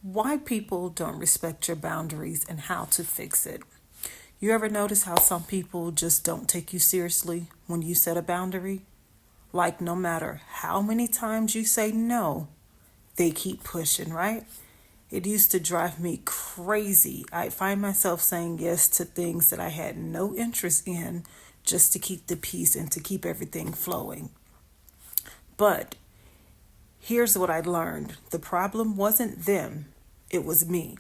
Why people don't respect your boundaries and how to fix it. You ever notice how some people just don't take you seriously when you set a boundary? Like, no matter how many times you say no, they keep pushing, right? It used to drive me crazy. I'd find myself saying yes to things that I had no interest in just to keep the peace and to keep everything flowing. But here's what I learned. The problem wasn't them, it was me.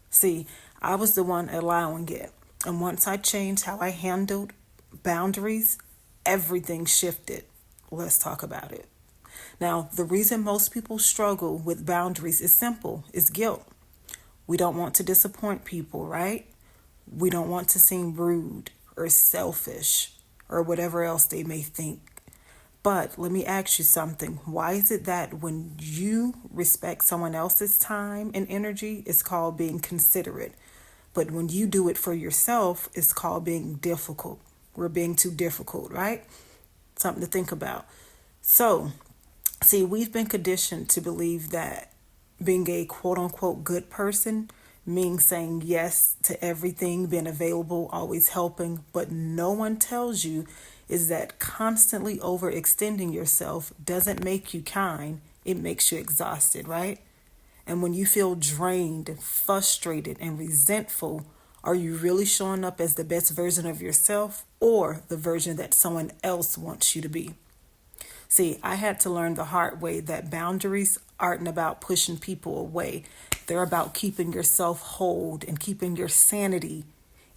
See, I was the one allowing it. And once I changed how I handled boundaries, everything shifted. Let's talk about it. Now, the reason most people struggle with boundaries is simple. It's guilt. We don't want to disappoint people, right? We don't want to seem rude or selfish or whatever else they may think. But let me ask you something. Why is it that when you respect someone else's time and energy, it's called being considerate? But when you do it for yourself, it's called being difficult. We're being too difficult, right? Something to think about. So, see, we've been conditioned to believe that being a quote unquote good person means saying yes to everything, being available, always helping. But no one tells you is that constantly overextending yourself doesn't make you kind, it makes you exhausted, right? And when you feel drained, frustrated, and resentful, are you really showing up as the best version of yourself or the version that someone else wants you to be? See, I had to learn the hard way that boundaries aren't about pushing people away. They're about keeping yourself whole and keeping your sanity.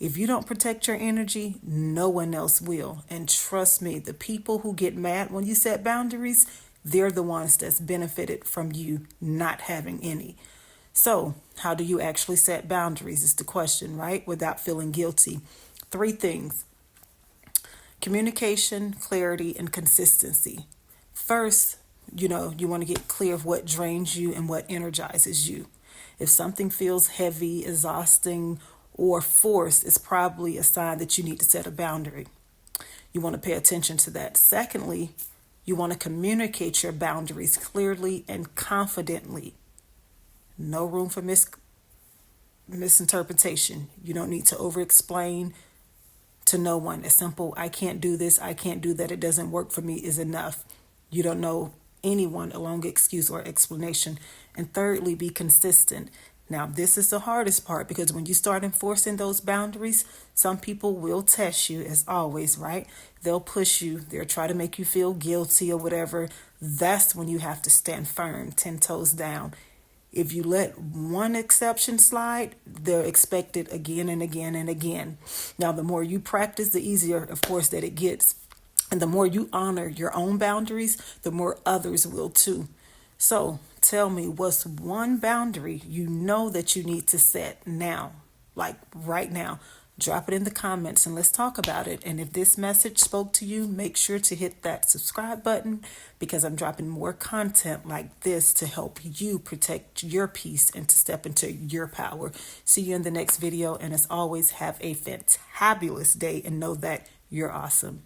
If you don't protect your energy, no one else will. And trust me, the people who get mad when you set boundaries, they're the ones that's benefited from you not having any. So, how do you actually set boundaries is the question, right? Without feeling guilty. 3 things: communication, clarity, and consistency. First, you want to get clear of what drains you and what energizes you. If something feels heavy, exhausting, or forced, it's probably a sign that you need to set a boundary. You want to pay attention to that. Secondly, you want to communicate your boundaries clearly and confidently. No room for misinterpretation. You don't need to over-explain to no one. A simple, I can't do this, I can't do that, it doesn't work for me is enough. You don't know anyone a long excuse or explanation. And thirdly, be consistent. Now, this is the hardest part because when you start enforcing those boundaries, some people will test you as always, right? They'll push you. They'll try to make you feel guilty or whatever. That's when you have to stand firm, 10 toes down. If you let one exception slide, they're expected again and again and again. Now, the more you practice, the easier, of course, that it gets. And the more you honor your own boundaries, the more others will too. So tell me, what's one boundary you know that you need to set now, like right now? Drop it in the comments and let's talk about it. And if this message spoke to you, make sure to hit that subscribe button because I'm dropping more content like this to help you protect your peace and to step into your power. See you in the next video. And as always, have a fantabulous day and know that you're awesome.